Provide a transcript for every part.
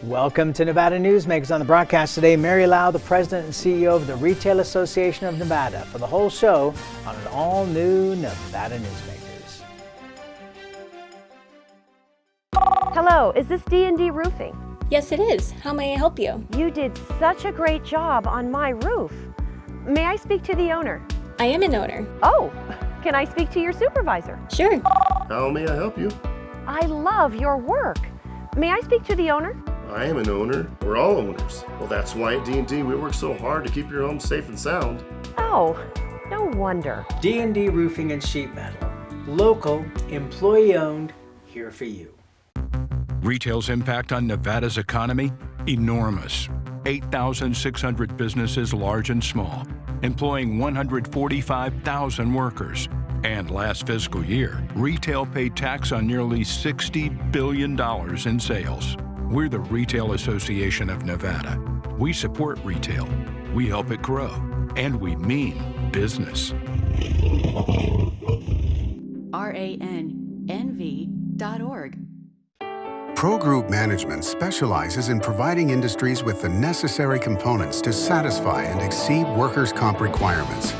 Welcome to Nevada Newsmakers. On the broadcast today, Mary Lau, the President and CEO of the Retail Association of Nevada, for the whole show on an all-new Nevada Newsmakers. Hello, is this D&D Roofing? Yes, it is. How may I help you? You did such a great job on my roof. May I speak to the owner? I am an owner. Oh, can I speak to your supervisor? Sure. How may I help you? I love your work. May I speak to the owner? I am an owner. We're all owners. Well, that's why at D&D we work so hard to keep your home safe and sound. Oh, no wonder. D&D Roofing and Sheet Metal. Local, employee-owned, here for you. Retail's impact on Nevada's economy? Enormous. 8,600 businesses, large and small, employing 145,000 workers. And last fiscal year, retail paid tax on nearly $60 billion in sales. We're the Retail Association of Nevada. We support retail, we help it grow, and we mean business. RANNV.org. Pro Group Management specializes in providing industries with the necessary components to satisfy and exceed workers' comp requirements.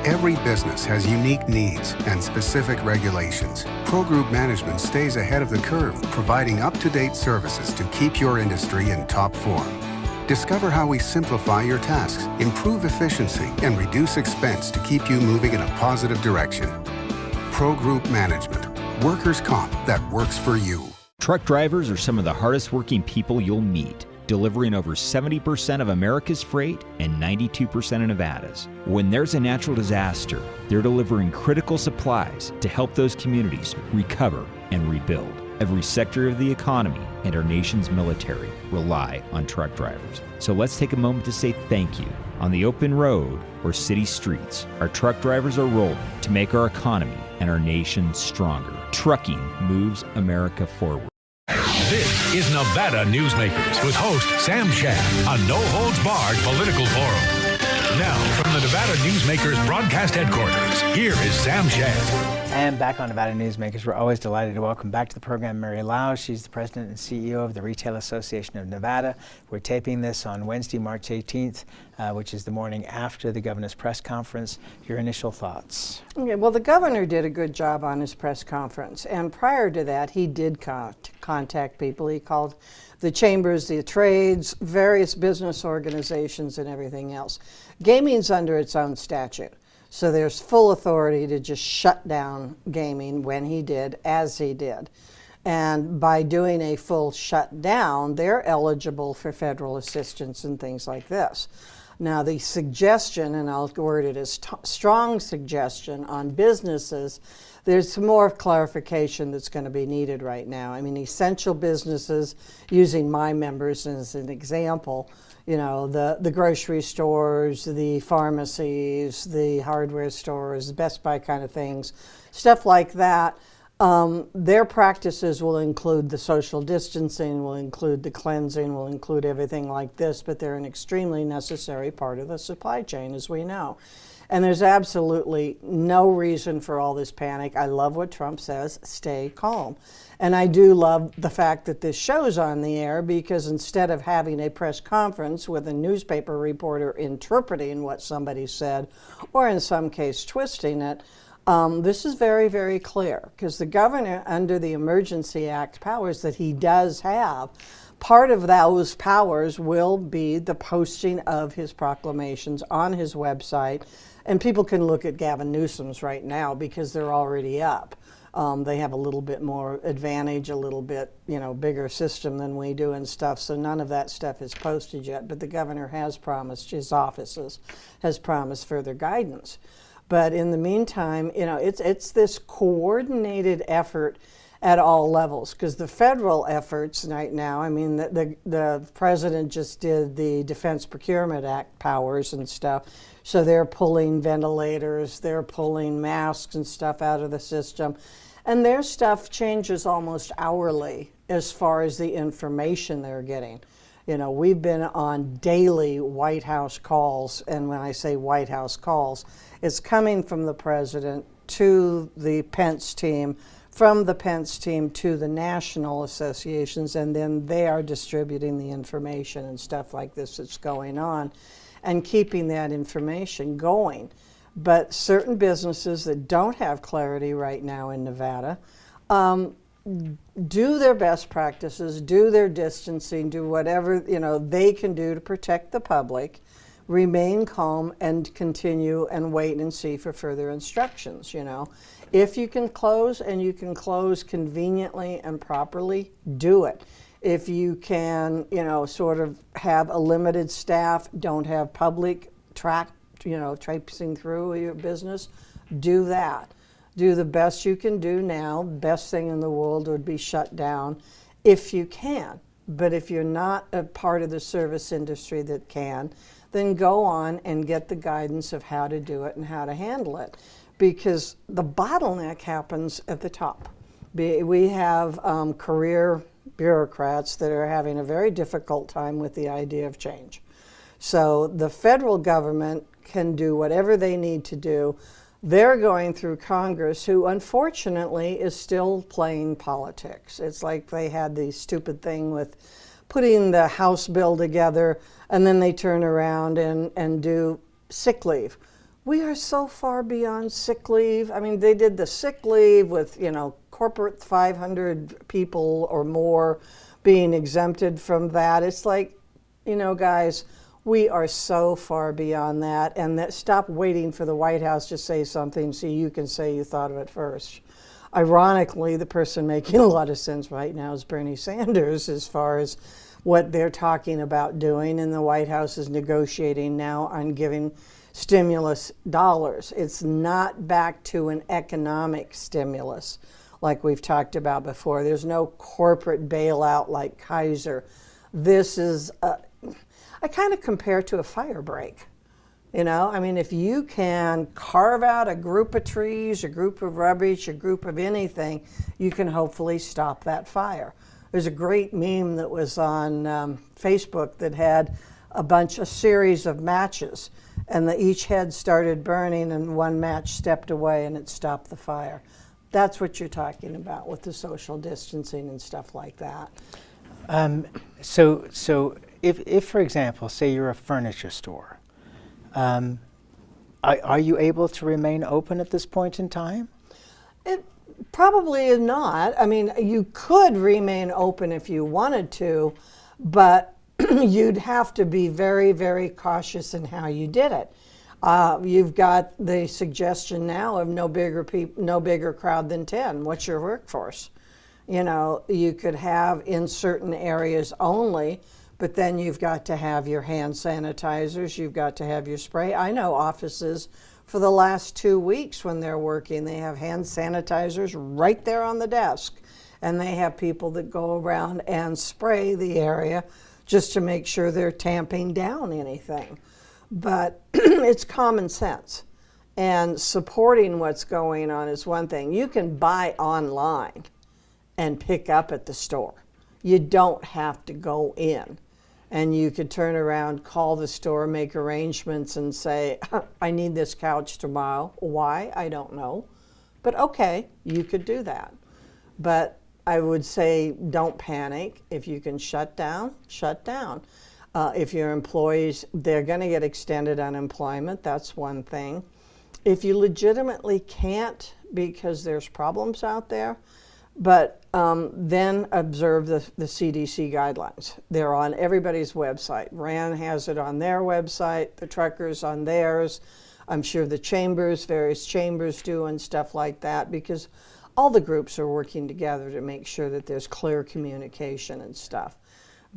Every business has unique needs and specific regulations. Pro Group Management stays ahead of the curve, providing up-to-date services to keep your industry in top form. Discover how we simplify your tasks, improve efficiency, and reduce expense to keep you moving in a positive direction. Pro Group Management. Workers' comp that works for you. Truck drivers are some of the hardest working people you'll meet, delivering over 70% of America's freight and 92% of Nevada's. When there's a natural disaster, they're delivering critical supplies to help those communities recover and rebuild. Every sector of the economy and our nation's military rely on truck drivers. So let's take a moment to say thank you. On the open road or city streets, our truck drivers are rolling to make our economy and our nation stronger. Trucking moves America forward. This is Nevada Newsmakers with host Sam Shad, a no-holds-barred political forum. Now, from the Nevada Newsmakers broadcast headquarters, here is Sam Shad. And back on Nevada Newsmakers, we're always delighted to welcome back to the program Mary Lau. She's the President and CEO of the Retail Association of Nevada. We're taping this on Wednesday, March 18th, which is the morning after the governor's press conference. Your initial thoughts? Okay, well, the governor did a good job on his press conference, and prior to that, he did contact people. He called the chambers, the trades, various business organizations, and everything else. Gaming's under its own statute. So there's full authority to just shut down gaming when he did, as he did. And by doing a full shutdown, they're eligible for federal assistance and things like this. Now the suggestion, and I'll word it as strong suggestion on businesses, there's some more clarification that's going to be needed right now. I mean, essential businesses, using my members as an example, you know, the grocery stores, the pharmacies, the hardware stores, Best Buy kind of things, stuff like that. Their practices will include the social distancing, will include the cleansing, will include everything like this, but they're an extremely necessary part of the supply chain, as we know. And there's absolutely no reason for all this panic. I love what Trump says, stay calm. And I do love the fact that this show's on the air, because instead of having a press conference with a newspaper reporter interpreting what somebody said, or in some case twisting it, this is very, very clear, because the governor, under the Emergency Act powers that he does have, part of those powers will be the posting of his proclamations on his website. And people can look at Gavin Newsom's right now because they're already up. They have a little bit more advantage, a little bit, you know, bigger system than we do and stuff. So none of that stuff is posted yet. But the governor has promised, his offices has promised further guidance. But in the meantime, you know, it's this coordinated effort at all levels, because the federal efforts right now, I mean, the president just did the Defense Procurement Act powers and stuff. So they're pulling ventilators, they're pulling masks and stuff out of the system. And their stuff changes almost hourly as far as the information they're getting. You know, we've been on daily White House calls, and when I say White House calls, it's coming from the president to the Pence team, from the Pence team to the national associations, and then they are distributing the information and stuff like this that's going on and keeping that information going. But certain businesses that don't have clarity right now in Nevada do their best practices, do their distancing, do whatever they can do to protect the public, remain calm, and continue and wait and see for further instructions. If you can close and you can close conveniently and properly, do it. If you can, sort of have a limited staff, don't have public traipsing through your business, do that. Do the best you can do now. Best thing in the world would be shut down if you can. But if you're not a part of the service industry that can, then go on and get the guidance of how to do it and how to handle it. Because the bottleneck happens at the top. We have career bureaucrats that are having a very difficult time with the idea of change. So the federal government can do whatever they need to do. They're going through Congress, who unfortunately is still playing politics. It's like they had the stupid thing with putting the House bill together, and then they turn around and do sick leave. We are so far beyond sick leave. I mean, they did the sick leave with, corporate 500 people or more being exempted from that. It's like, guys, we are so far beyond that, and stop waiting for the White House to say something so you can say you thought of it first. Ironically, the person making a lot of sense right now is Bernie Sanders as far as what they're talking about doing, and the White House is negotiating now on giving stimulus dollars. It's not back to an economic stimulus like we've talked about before. There's no corporate bailout like Kaiser. This is I kind of compare it to a fire break. If you can carve out a group of trees, a group of rubbish, a group of anything, you can hopefully stop that fire. There's a great meme that was on Facebook that had a series of matches, and each head started burning and one match stepped away and it stopped the fire. That's what you're talking about with the social distancing and stuff like that. So if, for example, say you're a furniture store, are you able to remain open at this point in time? It probably is not. I mean, you could remain open if you wanted to, but you'd have to be very, very cautious in how you did it. You've got the suggestion now of no bigger crowd than 10. What's your workforce? You could have in certain areas only, but then you've got to have your hand sanitizers, you've got to have your spray. I know offices for the last 2 weeks when they're working, they have hand sanitizers right there on the desk, and they have people that go around and spray the area just to make sure they're tamping down anything. But it's common sense, and supporting what's going on is one thing. You can buy online and pick up at the store. You don't have to go in. And you could turn around, call the store, make arrangements and say, I need this couch tomorrow. Why? I don't know. But okay, you could do that. But I would say don't panic. If you can shut down, shut down. If your employees, they're going to get extended unemployment, that's one thing. If you legitimately can't because there's problems out there, but then observe the CDC guidelines. They're on everybody's website. RAN has it on their website, the truckers on theirs. I'm sure the chambers, various chambers do and stuff like that, because all the groups are working together to make sure that there's clear communication and stuff.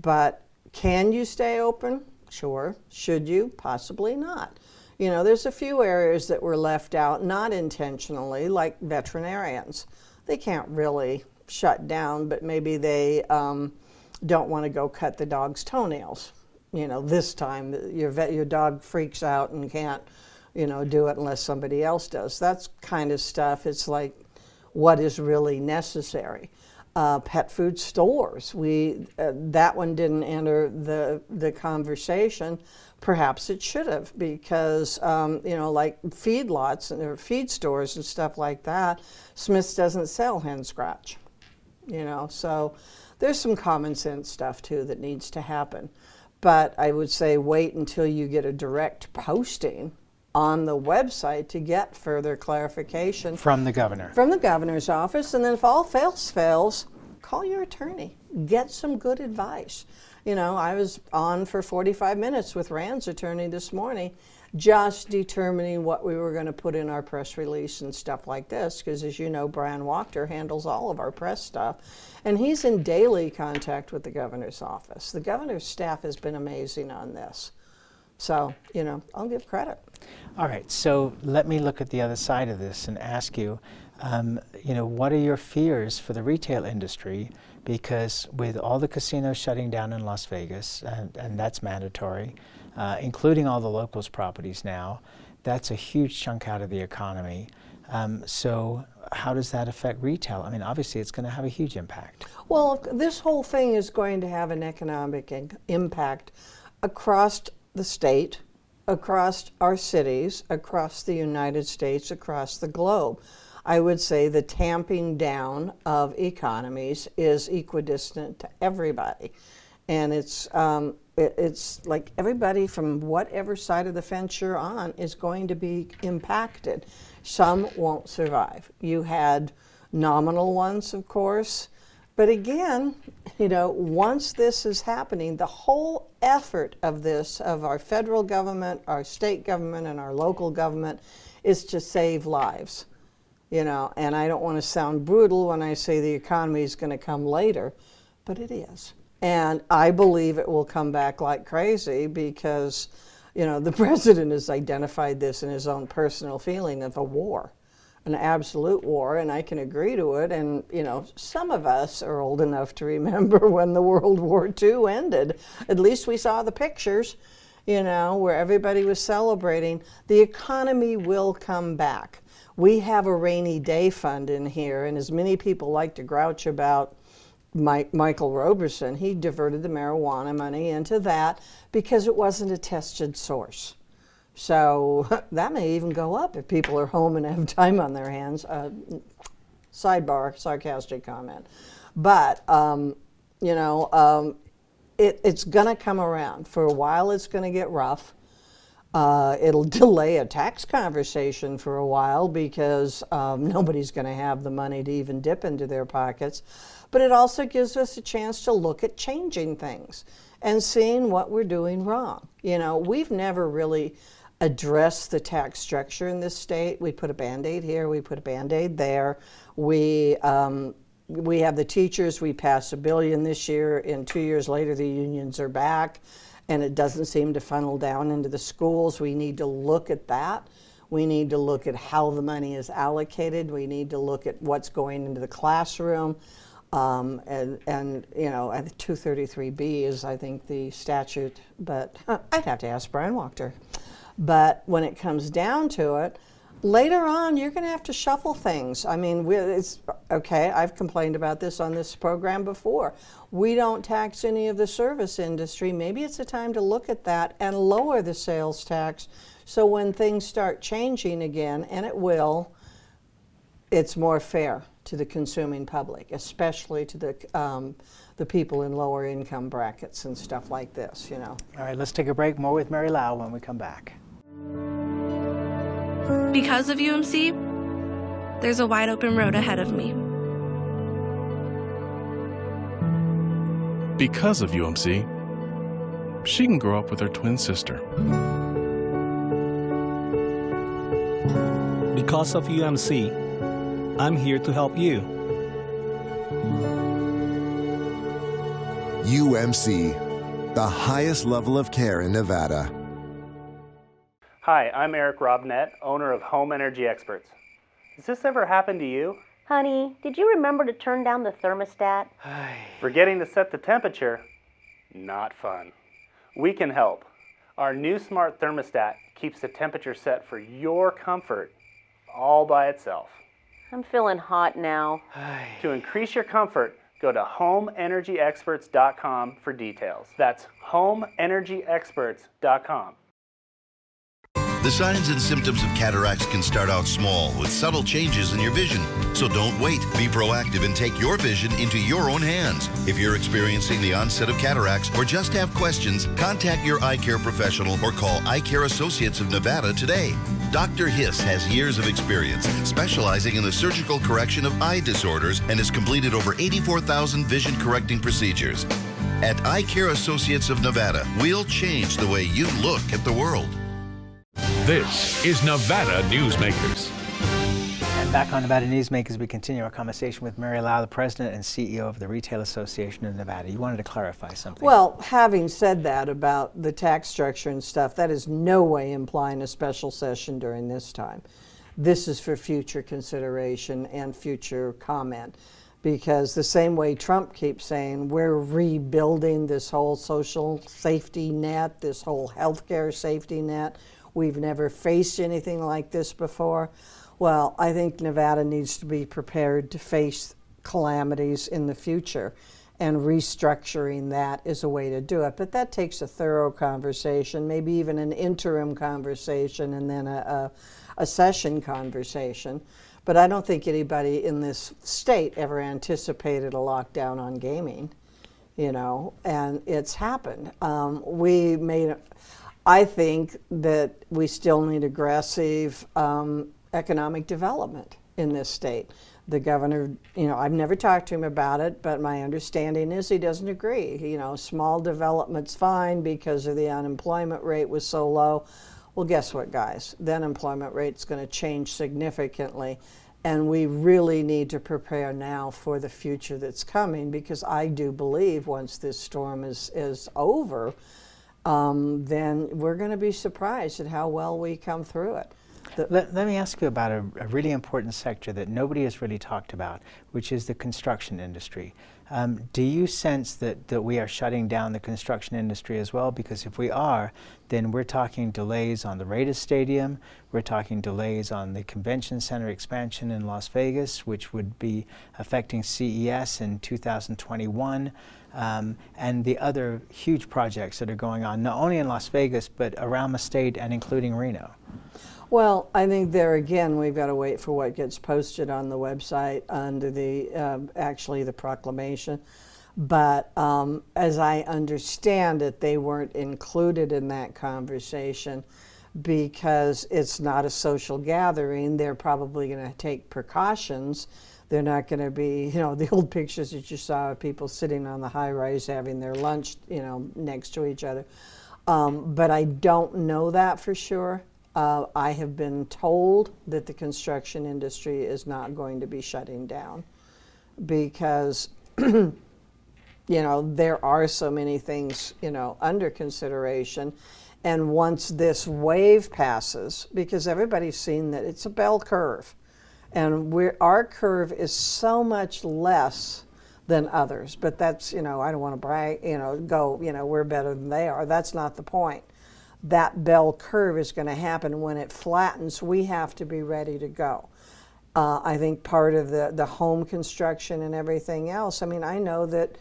But can you stay open? Sure. Should you? Possibly not. There's a few areas that were left out, not intentionally, like veterinarians. They can't really shut down, but maybe they don't want to go cut the dog's toenails. This time your dog freaks out and can't, do it unless somebody else does. That's kind of stuff. It's like what is really necessary. Pet food stores. That one didn't enter the conversation. Perhaps it should have, because like feedlots or feed stores and stuff like that, Smith's doesn't sell hen scratch. So there's some common sense stuff too that needs to happen. But I would say wait until you get a direct posting on the website to get further clarification. From the governor. From the governor's office, and then if all fails, call your attorney. Get some good advice. I was on for 45 minutes with Rand's attorney this morning, just determining what we were going to put in our press release and stuff like this, because as you know, Brian Wachter handles all of our press stuff, and he's in daily contact with the governor's office. The governor's staff has been amazing on this. So, I'll give credit. All right, so let me look at the other side of this and ask you, what are your fears for the retail industry? Because with all the casinos shutting down in Las Vegas, and that's mandatory, including all the locals properties now, that's a huge chunk out of the economy. So how does that affect retail? I mean, obviously it's going to have a huge impact. Well, this whole thing is going to have an economic impact across the state, across our cities, across the United States, across the globe. I would say the tamping down of economies is equidistant to everybody. And it's like everybody from whatever side of the fence you're on is going to be impacted. Some won't survive. You had nominal ones, of course. But again, once this is happening, the whole effort of this, of our federal government, our state government, and our local government, is to save lives. And I don't want to sound brutal when I say the economy is going to come later, but it is. And I believe it will come back like crazy because, the president has identified this in his own personal feeling of a war, an absolute war, and I can agree to it. And, some of us are old enough to remember when the World War II ended. At least we saw the pictures, where everybody was celebrating. The economy will come back. We have a rainy day fund in here, and as many people like to grouch about Michael Roberson, he diverted the marijuana money into that because it wasn't a tested source. So that may even go up if people are home and have time on their hands. Sidebar, sarcastic comment. But, it's going to come around. For a while, it's going to get rough. It'll delay a tax conversation for a while because nobody's going to have the money to even dip into their pockets. But it also gives us a chance to look at changing things and seeing what we're doing wrong. We've never really addressed the tax structure in this state. We put a Band-Aid here, we put a Band-Aid there. We have the teachers, we passed $1 billion this year, and 2 years later the unions are back. And it doesn't seem to funnel down into the schools. We need to look at that. We need to look at how the money is allocated. We need to look at what's going into the classroom. And 233B is, I think, the statute, but I'd have to ask Brian Wachter. But when it comes down to it, later on, you're going to have to shuffle things. I mean, it's okay. I've complained about this on this program before. We don't tax any of the service industry. Maybe it's a time to look at that and lower the sales tax so when things start changing again, and it will, it's more fair to the consuming public, especially to the people in lower income brackets and stuff like this, All right, let's take a break. More with Mary Lau when we come back. Because of UMC, there's a wide open road ahead of me. Because of UMC, she can grow up with her twin sister. Because of UMC, I'm here to help you. UMC, the highest level of care in Nevada. Hi, I'm Eric Robnett, owner of Home Energy Experts. Has this ever happened to you? Honey, did you remember to turn down the thermostat? Forgetting to set the temperature? Not fun. We can help. Our new smart thermostat keeps the temperature set for your comfort all by itself. I'm feeling hot now. To increase your comfort, Go to homeenergyexperts.com for details. That's homeenergyexperts.com. The signs and symptoms of cataracts can start out small with subtle changes in your vision. So don't wait. Be proactive and take your vision into your own hands. If you're experiencing the onset of cataracts or just have questions, contact your eye care professional or call Eye Care Associates of Nevada today. Dr. Hiss has years of experience specializing in the surgical correction of eye disorders and has completed over 84,000 vision correcting procedures. At Eye Care Associates of Nevada, we'll change the way you look at the world. This is Nevada Newsmakers. And back on Nevada Newsmakers, we continue our conversation with Mary Lau, the President and CEO of the Retail Association of Nevada. You wanted to clarify something. Well, having said that about the tax structure and stuff, that is no way implying a special session during this time. This is for future consideration and future comment. Because the same way Trump keeps saying, we're rebuilding this whole social safety net, this whole healthcare safety net. We've never faced anything like this before. Well, I think Nevada needs to be prepared to face calamities in the future, and restructuring that is a way to do it. But that takes a thorough conversation, maybe even an interim conversation, and then a session conversation. But I don't think anybody in this state ever anticipated a lockdown on gaming, you know, and it's happened. I think that we still need aggressive economic development in this state. The governor, you know, I've never talked to him about it, but my understanding is he doesn't agree. You know, small development's fine because of the unemployment rate was so low. Well, guess what, guys? The unemployment rate's going to change significantly, and we really need to prepare now for the future that's coming, because I do believe once this storm is over, then we're going to be surprised at how well we come through it. Let me ask you about a really important sector that nobody has really talked about, which is the construction industry. Do you sense that we are shutting down the construction industry as well? Because if we are, then we're talking delays on the Raiders Stadium, we're talking delays on the convention center expansion in Las Vegas, which would be affecting CES in 2021, and the other huge projects that are going on, not only in Las Vegas, but around the state and including Reno. Well, I think there again, we've got to wait for what gets posted on the website under the, actually the proclamation. But as I understand it, they weren't included in that conversation because it's not a social gathering. They're probably going to take precautions. They're not going to be, you know, the old pictures that you saw of people sitting on the high rise having their lunch, you know, next to each other. But I don't know that for sure. I have been told that the construction industry is not going to be shutting down because, you know, there are so many things, you know, under consideration. And once this wave passes, because everybody's seen that it's a bell curve, and our curve is so much less than others. But that's, you know, I don't want to brag, you know, go, you know, we're better than they are. That's not the point. That bell curve is going to happen. When it flattens, we have to be ready to go. I think part of the home construction and everything else, I mean, I know that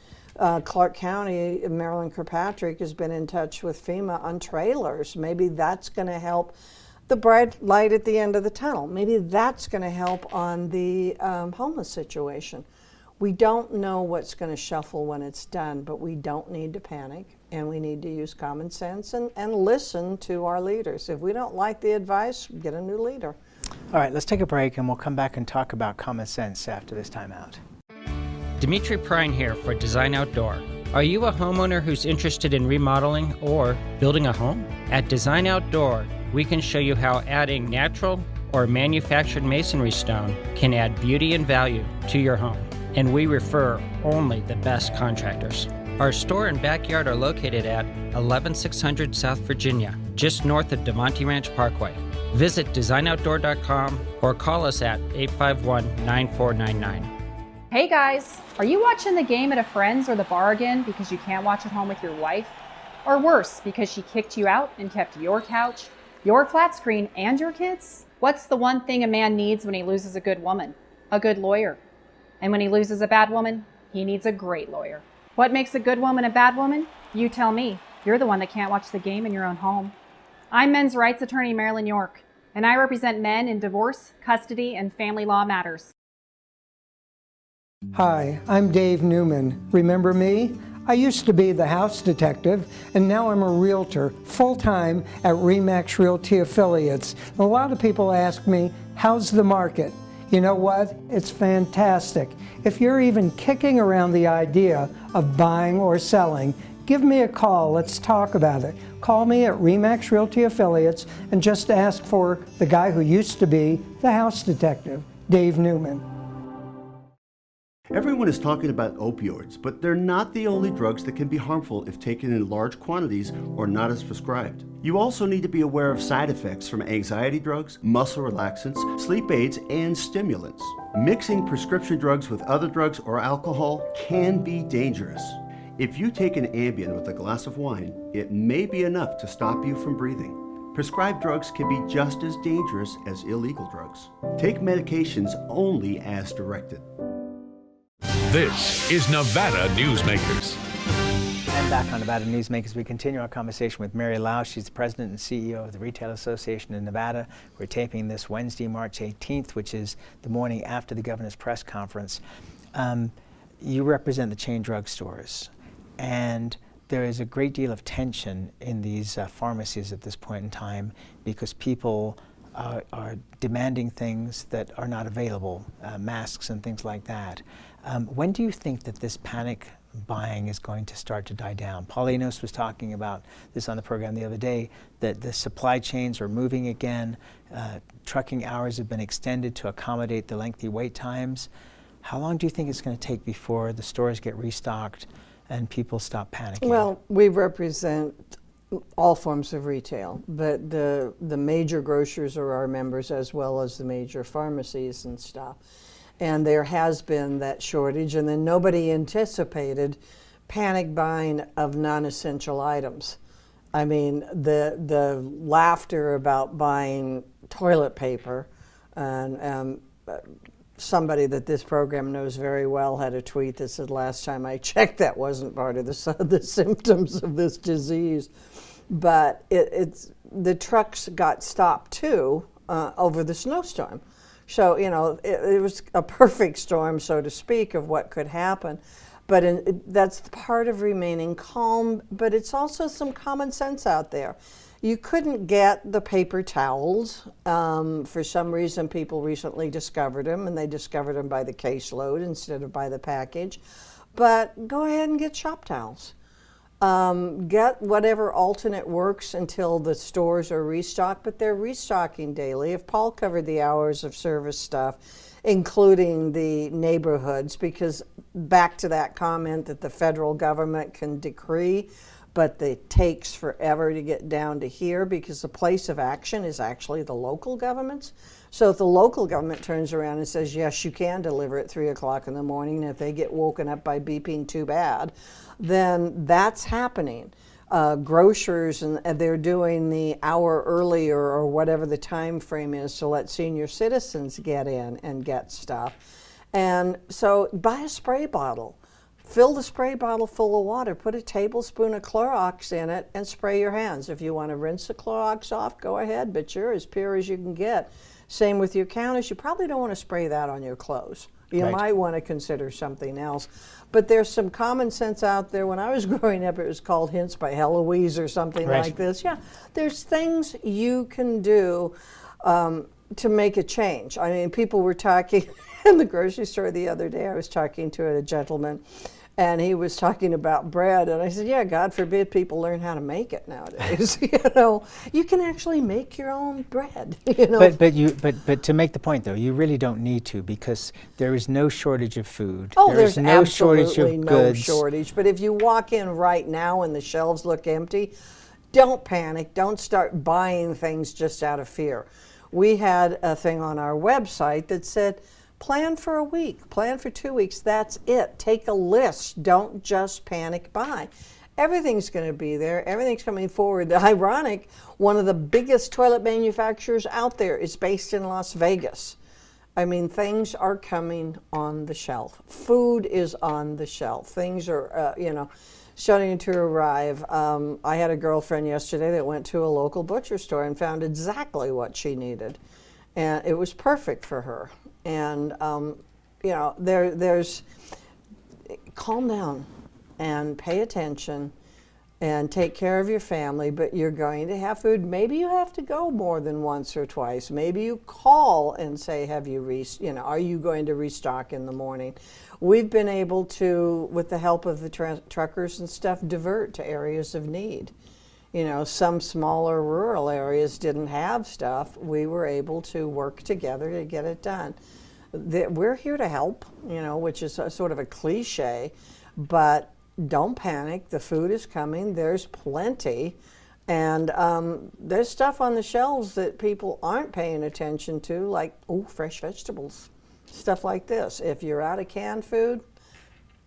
Clark County, Marilyn Kirkpatrick has been in touch with FEMA on trailers. Maybe that's going to help the bright light at the end of the tunnel. Maybe that's going to help on the homeless situation. We don't know what's going to shuffle when it's done, but we don't need to panic, and we need to use common sense and listen to our leaders. If we don't like the advice, get a new leader. All right, let's take a break, and we'll come back and talk about common sense after this time out. Dimitri Prine here for Design Outdoor. Are you a homeowner who's interested in remodeling or building a home? At Design Outdoor, we can show you how adding natural or manufactured masonry stone can add beauty and value to your home. And we refer only the best contractors. Our store and backyard are located at 11600 South Virginia, just north of DeMonte Ranch Parkway. Visit designoutdoor.com or call us at 851-9499. Hey guys, are you watching the game at a friend's or the bar again because you can't watch at home with your wife? Or worse, because she kicked you out and kept your couch, your flat screen, and your kids? What's the one thing a man needs when he loses a good woman? A good lawyer. And when he loses a bad woman, He needs a great lawyer. What makes a good woman a bad woman? You tell me. You're the one that can't watch the game in your own home. I'm men's rights attorney Marilyn York, and I represent men in divorce, custody, and family law matters. Hi, I'm Dave Newman. Remember me? I used to be the house detective, and now I'm a realtor, full-time at RE/MAX Realty Affiliates. A lot of people ask me, how's the market? You know what? It's fantastic. If you're even kicking around the idea of buying or selling, give me a call. Let's talk about it. Call me at RE/MAX Realty Affiliates and just ask for the guy who used to be the house detective, Dave Newman. Everyone is talking about opioids, but they're not the only drugs that can be harmful if taken in large quantities or not as prescribed. You also need to be aware of side effects from anxiety drugs, muscle relaxants, sleep aids, and stimulants. Mixing prescription drugs with other drugs or alcohol can be dangerous. If you take an Ambien with a glass of wine, it may be enough to stop you from breathing. Prescribed drugs can be just as dangerous as illegal drugs. Take medications only as directed. This is Nevada Newsmakers. And back on Nevada Newsmakers, we continue our conversation with Mary Lau. She's the president and CEO of the Retail Association of Nevada. We're taping this Wednesday, March 18th, which is the morning after the governor's press conference. You represent the chain drugstores, and there is a great deal of tension in these pharmacies at this point in time because people are demanding things that are not available, masks and things like that. When do you think that this panic buying is going to start to die down? Paulinos was talking about this on the program the other day, that the supply chains are moving again. Trucking hours have been extended to accommodate the lengthy wait times. How long do you think it's going to take before the stores get restocked and people stop panicking? Well, we represent all forms of retail, but the major grocers are our members as well as the major pharmacies and stuff. And there has been that shortage, and then nobody anticipated panic buying of non-essential items. I mean, the laughter about buying toilet paper, and somebody that this program knows very well had a tweet that said, last time I checked, that wasn't part of the symptoms of this disease. But the trucks got stopped too over the snowstorm. So, you know, it was a perfect storm, so to speak, of what could happen. But that's part of remaining calm, but it's also some common sense out there. You couldn't get the paper towels. For some reason, people recently discovered them, and they discovered them by the caseload instead of by the package. But go ahead and get shop towels. Get whatever alternate works until the stores are restocked, but they're restocking daily. If Paul covered the hours of service stuff, including the neighborhoods, because back to that comment that the federal government can decree, but it takes forever to get down to here because the place of action is actually the local governments. So if the local government turns around and says, yes, you can deliver at 3 o'clock in the morning, and if they get woken up by beeping, too bad, then that's happening. Grocers, and they're doing the hour earlier or whatever the time frame is to let senior citizens get in and get stuff. And so buy a spray bottle. Fill the spray bottle full of water, put a tablespoon of Clorox in it, and spray your hands. If you want to rinse the Clorox off, go ahead, but you're as pure as you can get. Same with your counters. You probably don't want to spray that on your clothes. You might want to consider something else. But there's some common sense out there. When I was growing up, it was called Hints by Heloise or something like this. Yeah, there's things you can do to make a change. I mean, people were talking in the grocery store the other day. I was talking to a gentleman, and he was talking about bread, and I said, yeah, God forbid people learn how to make it nowadays. You know, you can actually make your own bread. You know? But to make the point though, you really don't need to, because there is no shortage of food. Oh, there's no shortage of goods. Shortage. But if you walk in right now and the shelves look empty, don't panic. Don't start buying things just out of fear. We had a thing on our website that said, plan for a week, plan for 2 weeks, that's it. Take a list, don't just panic buy. Everything's going to be there, everything's coming forward. Ironic, one of the biggest toilet manufacturers out there is based in Las Vegas. I mean, things are coming on the shelf. Food is on the shelf. Things are, starting to arrive. I had a girlfriend yesterday that went to a local butcher store and found exactly what she needed. And it was perfect for her. And, there's calm down and pay attention and take care of your family, but you're going to have food. Maybe you have to go more than once or twice. Maybe you call and say, are you going to restock in the morning? We've been able to, with the help of the truckers and stuff, divert to areas of need. Some smaller rural areas didn't have stuff. We were able to work together to get it done. We're here to help, which is sort of a cliche, but don't panic. The food is coming. There's plenty. And there's stuff on the shelves that people aren't paying attention to, like, fresh vegetables, stuff like this. If you're out of canned food,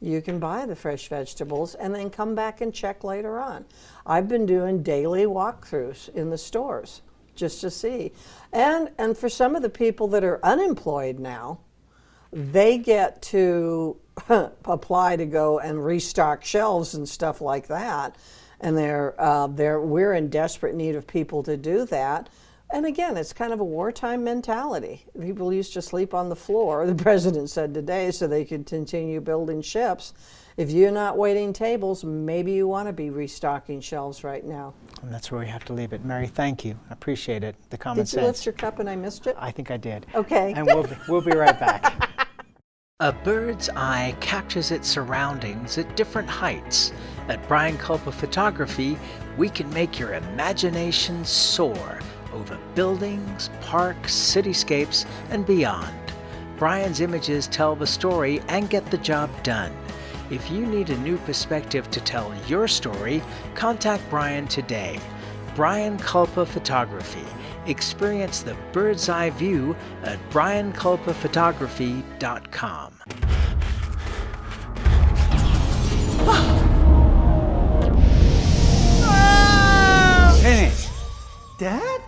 you can buy the fresh vegetables and then come back and check later on. I've been doing daily walkthroughs in the stores just to see. And for some of the people that are unemployed now, they get to apply to go and restock shelves and stuff like that. And we're in desperate need of people to do that. And again, it's kind of a wartime mentality. People used to sleep on the floor, the president said today, so they could continue building ships. If you're not waiting tables, maybe you want to be restocking shelves right now. And that's where we have to leave it. Mary, thank you. I appreciate it. The common sense. Did you lift your cup and I missed it? I think I did. Okay. And we'll be right back. A bird's eye captures its surroundings at different heights. At Brian Culpa Photography, we can make your imagination soar over buildings, parks, cityscapes, and beyond. Brian's images tell the story and get the job done. If you need a new perspective to tell your story, contact Brian today. Brian Culpa Photography. Experience the bird's eye view at brianculpaphotography.com. Hey, Dad?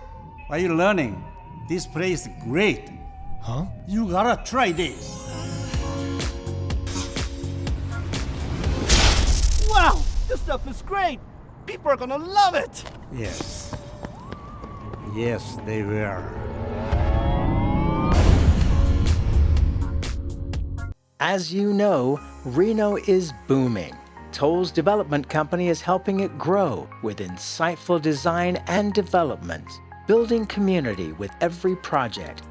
What are you learning? This place is great. Huh? You gotta try this. Wow, this stuff is great. People are gonna love it. Yes. Yes, they will. As you know, Reno is booming. Toll's development company is helping it grow with insightful design and development, building community with every project,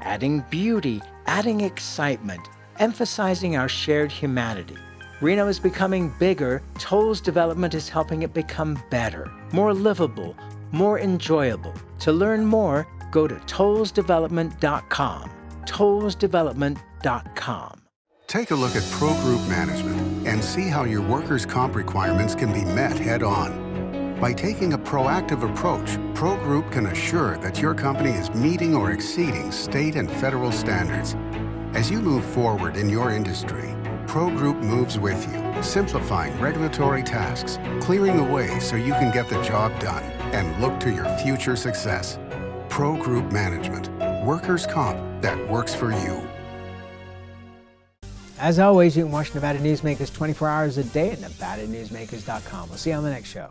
adding beauty, adding excitement, emphasizing our shared humanity. Reno is becoming bigger. Toll's development is helping it become better, more livable, more enjoyable. To learn more, go to tollsdevelopment.com. tollsdevelopment.com. Take a look at Pro Group Management and see how your workers' comp requirements can be met head-on. By taking a proactive approach, Pro Group can assure that your company is meeting or exceeding state and federal standards. As you move forward in your industry, Pro Group moves with you, simplifying regulatory tasks, clearing the way so you can get the job done and look to your future success. Pro Group Management, workers' comp that works for you. As always, you can watch Nevada Newsmakers 24 hours a day at NevadaNewsmakers.com. We'll see you on the next show.